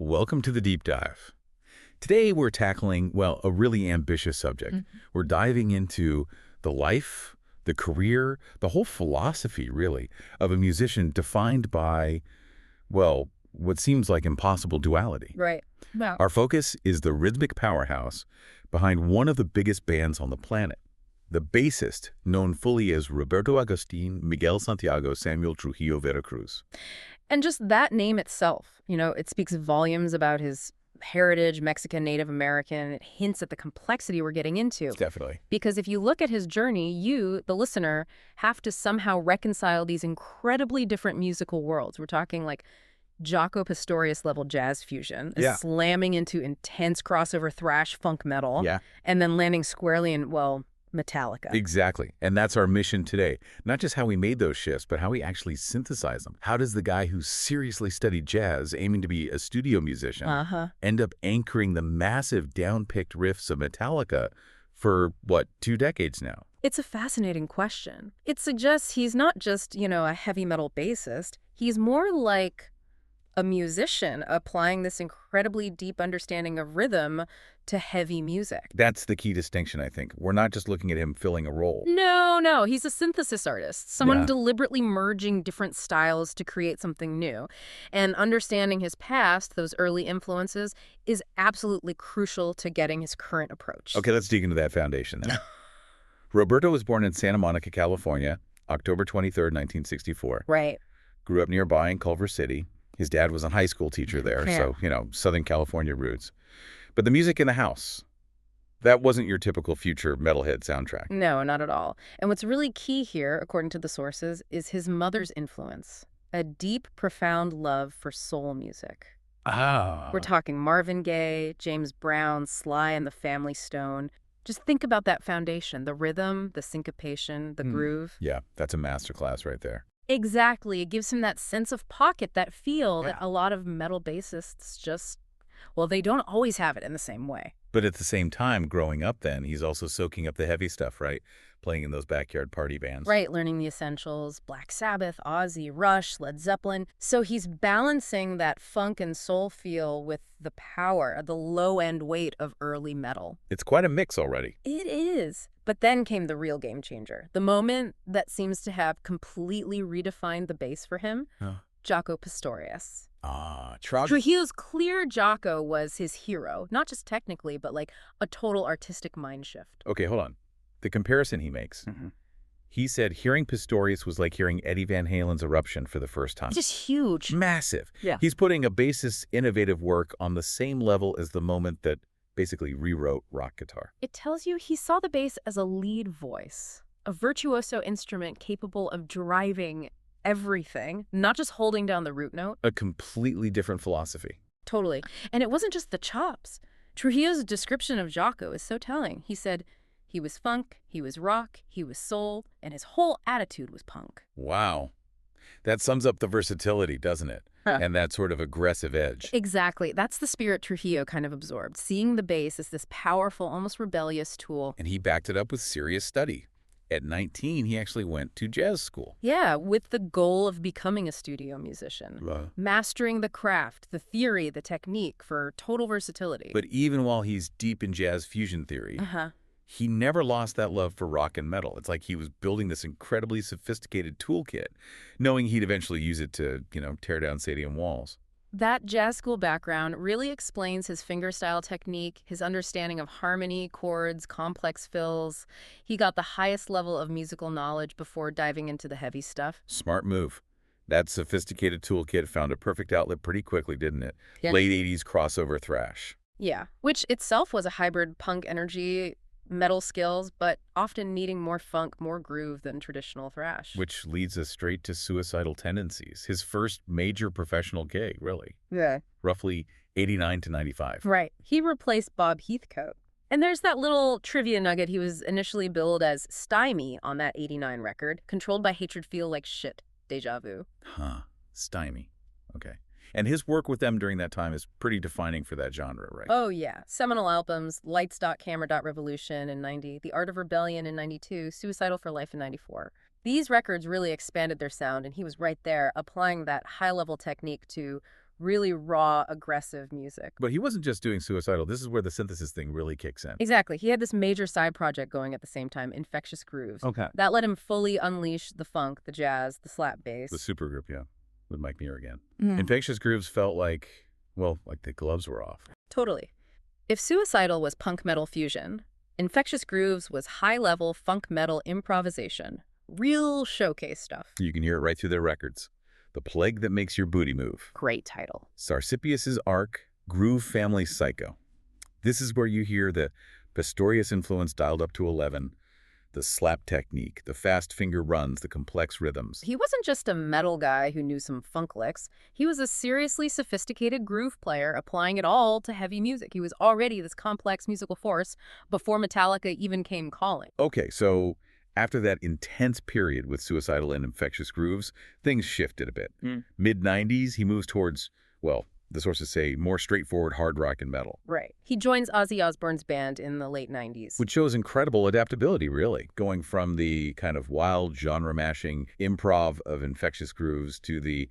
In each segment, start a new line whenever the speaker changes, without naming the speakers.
Welcome to the deep dive. Today we're tackling, well, a really ambitious subject. We're diving into the life, the career, the whole philosophy, really, of a musician defined by, well, what seems like impossible duality.
Right. Well,
Our focus is the rhythmic powerhouse behind one of the biggest bands on the planet. The bassist, known fully as Roberto Agustin Miguel Santiago Samuel Trujillo Veracruz.
and just that name itself, it speaks volumes about his heritage, Mexican, Native American. It hints at the complexity we're getting into.
Definitely.
Because if you look at his journey, you, the listener, have to somehow reconcile these incredibly different musical worlds. We're talking like Jaco Pastorius-level jazz fusion,
Yeah.
slamming into intense crossover thrash funk metal,
Yeah.
and then landing squarely in, well, Metallica.
Exactly. And that's our mission today. Not just how we made those shifts, but how we actually synthesize them. How does the guy who seriously studied jazz, aiming to be a studio musician, end up anchoring the massive down-picked riffs of Metallica for, 2 decades now?
It's a fascinating question. It suggests he's not just, a heavy metal bassist. He's more like a musician applying this incredibly deep understanding of rhythm to heavy music.
That's the key distinction, I think. We're not just looking at him filling a role.
No, he's a synthesis artist, someone
Yeah.
deliberately merging different styles to create something new. And understanding his past, those early influences, is absolutely crucial to getting his current approach.
Okay, let's dig into that foundation then. Roberto was born in Santa Monica, California, October 23rd, 1964.
Right.
Grew up nearby in Culver City. His dad was a high school teacher there,
Yeah.
so, Southern California roots. But the music in the house, that wasn't your typical future metalhead soundtrack.
No, not at all. And what's really key here, according to the sources, is his mother's influence. A deep, profound love for soul music.
Ah.
We're talking Marvin Gaye, James Brown, Sly and the Family Stone. Just think about that foundation, the rhythm, the syncopation, the groove.
Yeah, that's a masterclass right there.
Exactly. It gives him that sense of pocket, that feel that
Yeah.
a lot of metal bassists just, well, they don't always have it in the same way.
But at the same time, growing up then, he's also soaking up the heavy stuff, right? Playing in those backyard party bands.
Right, learning the essentials, Black Sabbath, Ozzy, Rush, Led Zeppelin. So he's balancing that funk and soul feel with the power, the low-end weight of early metal.
It's quite a mix already.
It is. But then came the real game changer, the moment that seems to have completely redefined the bass for him,
Oh.
Jaco Pastorius.
Ah,
Trujillo's clear Jaco was his hero, not just technically, but like a total artistic mind shift.
Okay, hold on. The comparison he makes. He said hearing Pistorius was like hearing Eddie Van Halen's Eruption for the first time.
Just huge.
Massive.
Yeah.
He's putting a bassist's innovative work on the same level as the moment that basically rewrote rock guitar.
It tells you he saw the bass as a lead voice, a virtuoso instrument capable of driving everything, not just holding down the root note.
A completely different philosophy.
Totally. And it wasn't just the chops. Trujillo's description of Jaco is so telling. He said he was funk, he was rock, he was soul, and his whole attitude was punk.
Wow. That sums up the versatility, doesn't it? And that sort of aggressive edge.
Exactly. That's the spirit Trujillo kind of absorbed, seeing the bass as this powerful, almost rebellious tool.
And he backed it up with serious study. At 19, he actually went to jazz school.
Yeah, with the goal of becoming a studio musician. Mastering the craft, the theory, the technique for total versatility.
But even while he's deep in jazz fusion theory, he never lost that love for rock and metal. It's like he was building this incredibly sophisticated toolkit, knowing he'd eventually use it to, tear down stadium walls.
That jazz school background really explains his fingerstyle technique, his understanding of harmony, chords, complex fills. He got the highest level of musical knowledge before diving into the heavy stuff.
Smart move. That sophisticated toolkit found a perfect outlet pretty quickly, didn't it?
Yeah.
Late 80s crossover thrash.
Yeah, which itself was a hybrid punk energy, metal skills, but often needing more funk, more groove than traditional thrash.
Which leads us straight to Suicidal Tendencies, his first major professional gig, really.
Yeah.
Roughly 89 to 95.
Right. He replaced Bob Heathcote. And there's that little trivia nugget. He was initially billed as Stymie on that 89 record, controlled by hatred feel like shit. Deja vu.
Huh. Stymie. Okay. And his work with them during that time is pretty defining for that genre, right?
Oh, yeah. Seminal albums, Lights. Camera. Revolution in 90, The Art of Rebellion in 92, Suicidal for Life in 94. These records really expanded their sound, and he was right there applying that high-level technique to really raw, aggressive music.
But he wasn't just doing Suicidal. This is where the synthesis thing really kicks in.
Exactly. He had this major side project going at the same time, Infectious Grooves.
Okay.
That let him fully unleash the funk, the jazz, the slap bass.
The supergroup, yeah, with Mike Muir again.
Mm.
Infectious Grooves felt like, well, like the gloves were off.
Totally. If Suicidal was punk metal fusion, Infectious Grooves was high-level funk metal improvisation. Real showcase stuff.
You can hear it right through their records. The Plague That Makes Your Booty Move.
Great title.
Sarsipius' Arc, Groove Family Psycho. This is where you hear the Pistorius influence dialed up to 11, the slap technique, the fast finger runs, the complex rhythms.
He wasn't just a metal guy who knew some funk licks. He was a seriously sophisticated groove player applying it all to heavy music. He was already this complex musical force before Metallica even came calling.
Okay, so after that intense period with Suicidal and Infectious Grooves, things shifted a bit. Mid-90s, he moves towards, well, the sources say more straightforward hard rock and metal.
Right. He joins Ozzy Osbourne's band in the late 90s.
Which shows incredible adaptability, really, going from the kind of wild genre-mashing improv of Infectious Grooves to the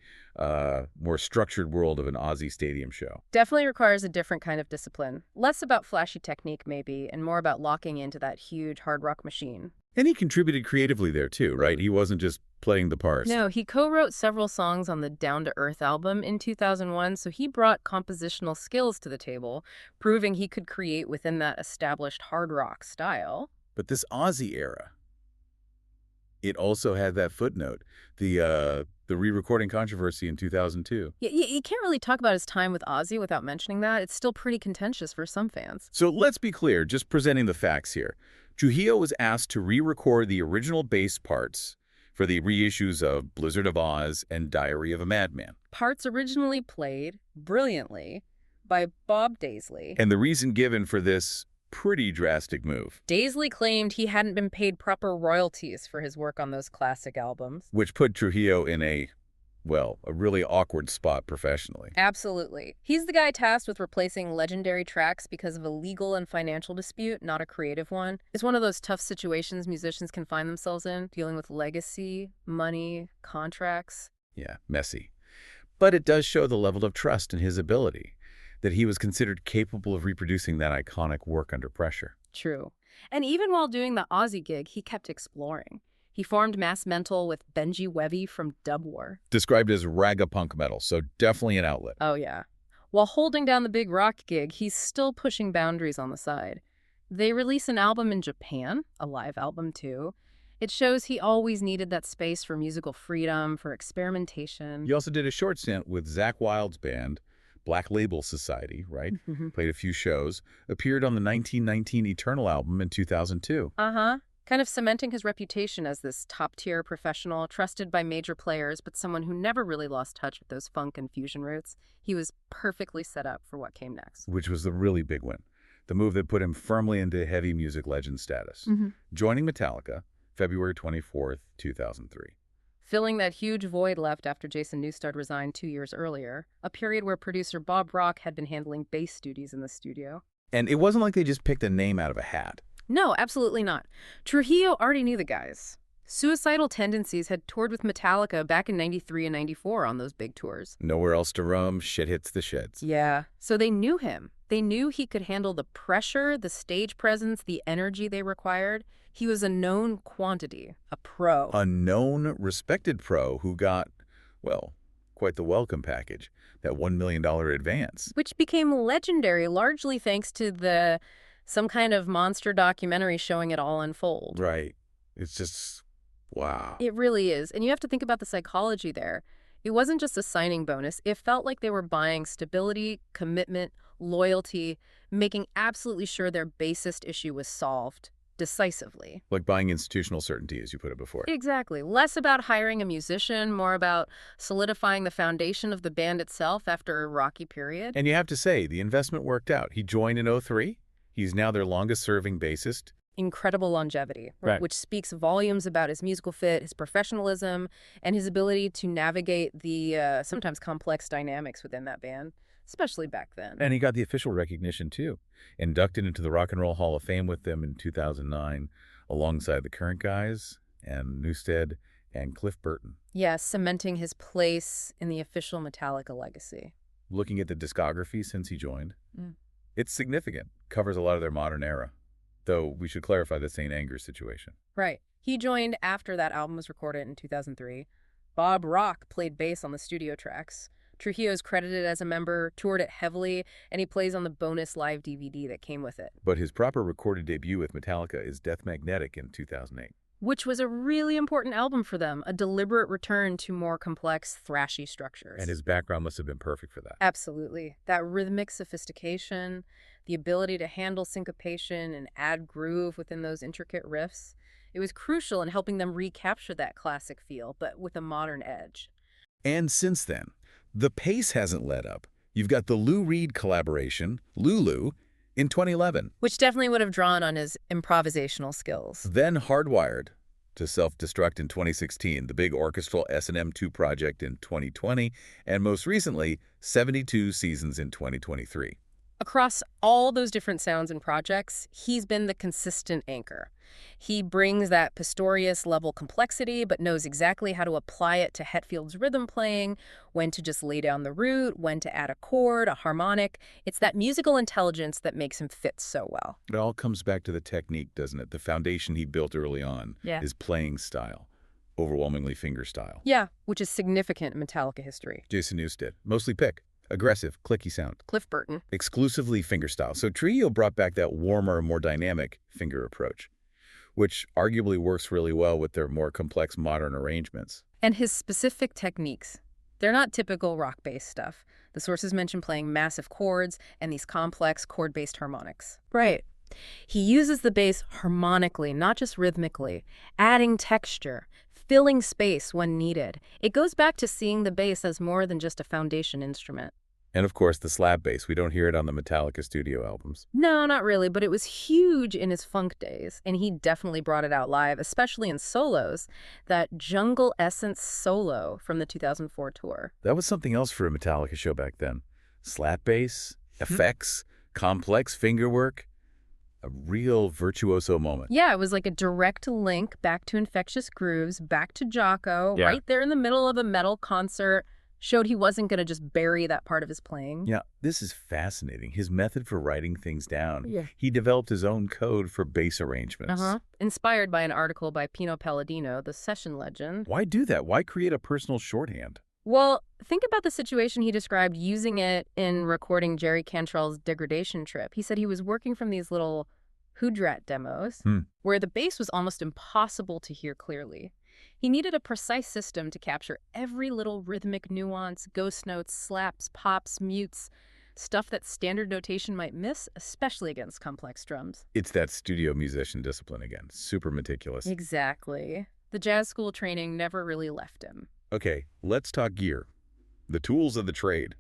more structured world of an Ozzy stadium show.
Definitely requires a different kind of discipline. Less about flashy technique, maybe, and more about locking into that huge hard rock machine.
And he contributed creatively there, too, right? He wasn't just playing the parts.
No, he co-wrote several songs on the Down to Earth album in 2001, so he brought compositional skills to the table, proving he could create within that established hard rock style.
But this Ozzy era, it also had that footnote, the re-recording controversy in 2002.
Yeah, you can't really talk about his time with Ozzy without mentioning that. It's still pretty contentious for some fans.
So let's be clear, just presenting the facts here. Trujillo was asked to re-record the original bass parts for the reissues of Blizzard of Oz and Diary of a Madman.
Parts originally played brilliantly by Bob Daisley.
And the reason given for this pretty drastic move,
Daisley claimed he hadn't been paid proper royalties for his work on those classic albums.
which put Trujillo in a really awkward spot professionally.
Absolutely. He's the guy tasked with replacing legendary tracks because of a legal and financial dispute, not a creative one. It's one of those tough situations musicians can find themselves in, dealing with legacy, money, contracts.
Yeah, messy. But it does show the level of trust in his ability, that he was considered capable of reproducing that iconic work under pressure.
True. And even while doing the Ozzy gig, he kept exploring. He formed Mass Mental with Benji Webby from Dub War.
Described as ragga-punk metal, so definitely an outlet.
Oh, yeah. While holding down the big rock gig, he's still pushing boundaries on the side. They release an album in Japan, a live album too. It shows he always needed that space for musical freedom, for experimentation.
He also did a short stint with Zakk Wylde's band, Black Label Society, right? Played a few shows. Appeared on the 1919 Eternal album in 2002.
Uh-huh. Kind of cementing his reputation as this top-tier professional, trusted by major players, but someone who never really lost touch with those funk and fusion roots. He was perfectly set up for what came next.
Which was the really big one. The move that put him firmly into heavy music legend status. Joining Metallica, February 24th, 2003.
Filling that huge void left after Jason Newsted resigned 2 years earlier, a period where producer Bob Rock had been handling bass duties in the studio.
And it wasn't like they just picked a name out of a hat.
No, absolutely not. Trujillo already knew the guys. Suicidal Tendencies had toured with Metallica back in '93 and '94 on those big tours.
Nowhere else to roam, shit hits the sheds.
Yeah, so they knew him. They knew he could handle the pressure, the stage presence, the energy they required. He was a known quantity, a pro.
A known, respected pro who got, well, quite the welcome package, that $1 million advance.
Which became legendary largely thanks to some kind of monster documentary showing it all unfold.
Right. It's just, wow.
It really is. And you have to think about the psychology there. It wasn't just a signing bonus. It felt like they were buying stability, commitment, loyalty, making absolutely sure their bassist issue was solved decisively.
Like buying institutional certainty, as you put it before.
Exactly. Less about hiring a musician, more about solidifying the foundation of the band itself after a rocky period.
And you have to say, the investment worked out. He joined in '03. He's now their longest-serving bassist.
Incredible longevity,
Right.
which speaks volumes about his musical fit, his professionalism, and his ability to navigate the sometimes complex dynamics within that band, especially back then.
And he got the official recognition, too. Inducted into the Rock and Roll Hall of Fame with them in 2009, alongside the current guys, and Newsted, and Cliff Burton.
Yes, cementing his place in the official Metallica legacy.
Looking at the discography since he joined,
Mm.
it's significant. Covers a lot of their modern era. Though we should clarify the St. Anger's situation.
Right. He joined after that album was recorded in 2003. Bob Rock played bass on the studio tracks. Trujillo is credited as a member, toured it heavily, and he plays on the bonus live DVD that came with it,
But his proper recorded debut with Metallica is Death Magnetic in 2008.
which was a really important album for them, a deliberate return to more complex, thrashy structures.
And his background must have been perfect for that.
Absolutely. That rhythmic sophistication, the ability to handle syncopation and add groove within those intricate riffs, it was crucial in helping them recapture that classic feel, but with a modern edge.
And since then, the pace hasn't let up. You've got the Lou Reed collaboration, Lulu, in 2011.
Which definitely would have drawn on his improvisational skills.
Then Hardwired to self-destruct in 2016, the big orchestral S&M 2 project in 2020, and most recently, 72 Seasons in 2023.
Across all those different sounds and projects, he's been the consistent anchor. He brings that Pistorius-level complexity, but knows exactly how to apply it to Hetfield's rhythm playing, when to just lay down the root, when to add a chord, a harmonic. It's that musical intelligence that makes him fit so well.
It all comes back to the technique, doesn't it? The foundation he built early on is playing style, overwhelmingly finger style.
Yeah, which is significant in Metallica history.
Jason Newsted, mostly pick. Aggressive, clicky sound.
Cliff Burton.
Exclusively finger style. So Trujillo brought back that warmer, more dynamic finger approach, which arguably works really well with their more complex modern arrangements.
And his specific techniques. They're not typical rock-based stuff. The sources mention playing massive chords and these complex chord-based harmonics. Right. He uses the bass harmonically, not just rhythmically, adding texture, filling space when needed. It goes back to seeing the bass as more than just a foundation instrument.
And of course, the slap bass. We don't hear it on the Metallica studio albums.
No, not really, but it was huge in his funk days, and he definitely brought it out live, especially in solos. That Jungle Essence solo from the 2004 tour.
That was something else for a Metallica show back then. Slap bass, effects, complex finger work. A real virtuoso moment.
Yeah, it was like a direct link back to Infectious Grooves, back to Jocko, right there in the middle of a metal concert. Showed he wasn't going to just bury that part of his playing.
Yeah, this is fascinating. His method for writing things down.
Yeah.
He developed his own code for bass arrangements.
Inspired by an article by Pino Palladino, the session legend.
Why do that? Why create a personal shorthand?
Well, think about the situation he described using it in recording Jerry Cantrell's Degradation Trip. He said he was working from these little Houdrat demos where the bass was almost impossible to hear clearly. He needed a precise system to capture every little rhythmic nuance, ghost notes, slaps, pops, mutes, stuff that standard notation might miss, especially against complex drums.
It's that studio musician discipline again. Super meticulous.
Exactly. The jazz school training never really left him.
Okay, let's talk gear. The tools of the trade.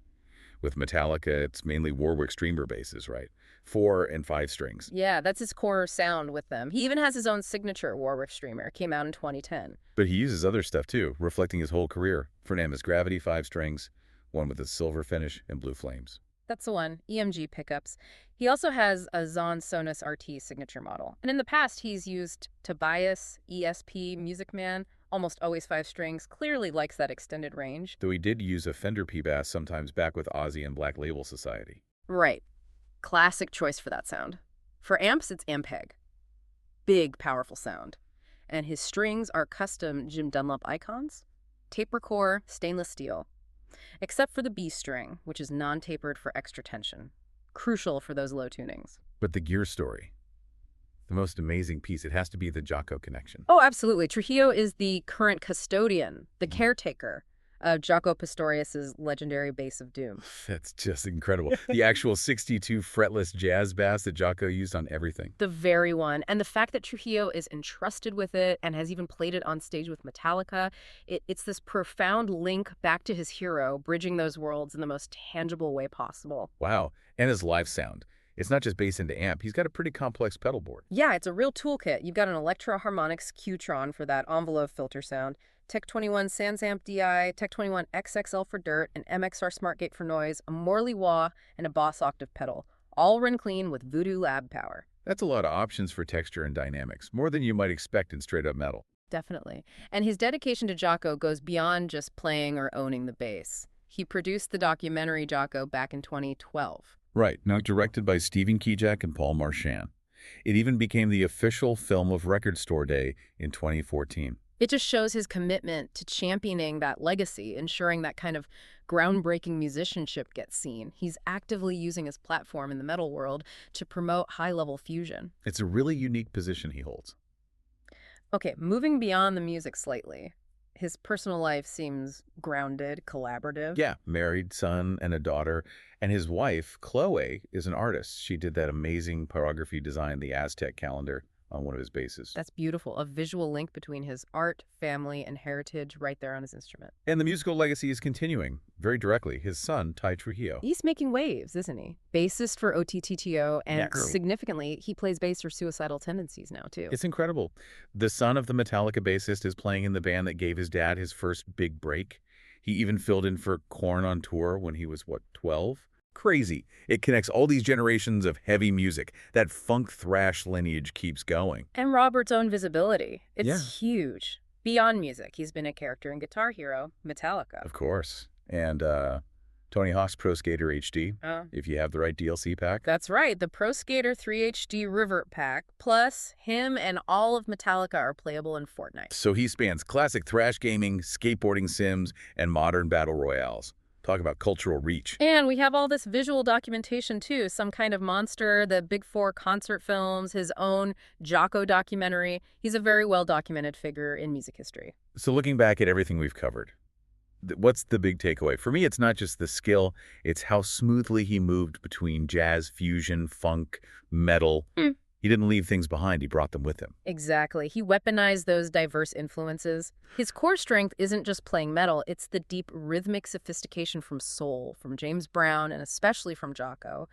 With Metallica, it's mainly Warwick Streamer basses, right? 4 and 5 strings.
Yeah, that's his core sound with them. He even has his own signature Warwick Streamer. It came out in 2010.
But he uses other stuff too, reflecting his whole career. For Nama's Gravity 5 strings, one with a silver finish and blue flames.
That's the one, EMG pickups. He also has a Zahn Sonus RT signature model. And in the past, he's used Tobias, ESP, Music Man, almost always 5 strings, clearly likes that extended range.
Though he did use a Fender P-Bass sometimes back with Ozzy and Black Label Society.
Right. Classic choice for that sound. For amps, it's Ampeg. Big, powerful sound. And his strings are custom Jim Dunlop icons. Taper core, stainless steel. Except for the B string, which is non-tapered for extra tension. Crucial for those low tunings.
But the gear story. The most amazing piece, it has to be the Jocko connection.
Oh, absolutely. Trujillo is the current custodian, the caretaker of Jaco Pastorius's legendary bass of doom.
That's just incredible. The actual 62 fretless jazz bass that Jocko used on everything.
The very one. And the fact that Trujillo is entrusted with it and has even played it on stage with Metallica, it's this profound link back to his hero, bridging those worlds in the most tangible way possible.
Wow. And his live sound. It's not just bass into amp. He's got a pretty complex pedal board.
Yeah, it's a real toolkit. You've got an Electro Harmonics Qtron for that envelope filter sound, Tech 21 Sansamp DI, Tech 21 XXL for dirt, an MXR SmartGate for noise, a Morley wah, and a Boss Octave pedal, all run clean with Voodoo Lab power.
That's a lot of options for texture and dynamics, more than you might expect in straight-up metal.
Definitely. And his dedication to Jaco goes beyond just playing or owning the bass. He produced the documentary Jocko back in 2012.
Right, now directed by Stephen Kijak and Paul Marchand. It even became the official film of Record Store Day in 2014.
It just shows his commitment to championing that legacy, ensuring that kind of groundbreaking musicianship gets seen. He's actively using his platform in the metal world to promote high-level fusion.
It's a really unique position he holds.
Okay, moving beyond the music slightly. His personal life seems grounded, collaborative.
Yeah, married, son, and a daughter. And his wife, Chloe, is an artist. She did that amazing pyrography design, the Aztec calendar, on one of his basses.
That's beautiful. A visual link between his art, family, and heritage right there on his instrument.
And the musical legacy is continuing, very directly. His son, Trujillo.
He's making waves, isn't he? Bassist for OTTTO, and
Yeah.
significantly, he plays bass for Suicidal Tendencies now, too.
It's incredible. The son of the Metallica bassist is playing in the band that gave his dad his first big break. He even filled in for Korn on tour when he was, 12? Crazy. It connects all these generations of heavy music. That funk thrash lineage keeps going.
And Robert's own visibility. It's
Yeah.
huge. Beyond music, he's been a character in Guitar Hero, Metallica.
Of course. And Tony Hawk's Pro Skater HD, if you have the right DLC pack.
That's right, the Pro Skater 3 HD Revert Pack, plus him and all of Metallica are playable in Fortnite.
So he spans classic thrash gaming, skateboarding sims, and modern battle royales. Talk about cultural reach.
And we have all this visual documentation, too. Some Kind of Monster, the Big Four concert films, his own Jocko documentary. He's a very well-documented figure in music history.
So looking back at everything we've covered, what's the big takeaway? For me, it's not just the skill, it's how smoothly he moved between jazz, fusion, funk, metal. He didn't leave things behind, he brought them with him.
Exactly. He weaponized those diverse influences. His core strength isn't just playing metal, it's the deep rhythmic sophistication from soul, from James Brown, and especially from Jocko.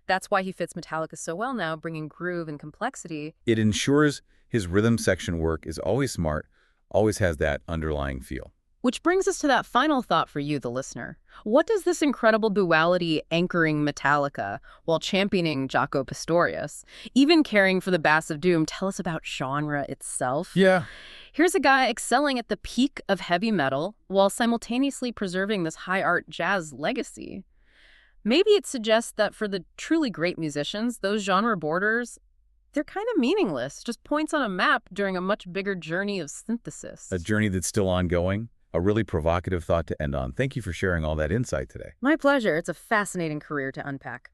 That's why he fits Metallica so well now, bringing groove and complexity.
It ensures his rhythm section work is always smart, always has that underlying feel.
Which brings us to that final thought for you, the listener. What does this incredible duality anchoring Metallica while championing Jaco Pastorius, even caring for the Bass of Doom, tell us about genre itself?
Yeah.
Here's a guy excelling at the peak of heavy metal while simultaneously preserving this high art jazz legacy. Maybe it suggests that for the truly great musicians, those genre borders, they're kind of meaningless, just points on a map during a much bigger journey of synthesis.
A journey that's still ongoing. A really provocative thought to end on. Thank you for sharing all that insight today.
My pleasure. It's a fascinating career to unpack.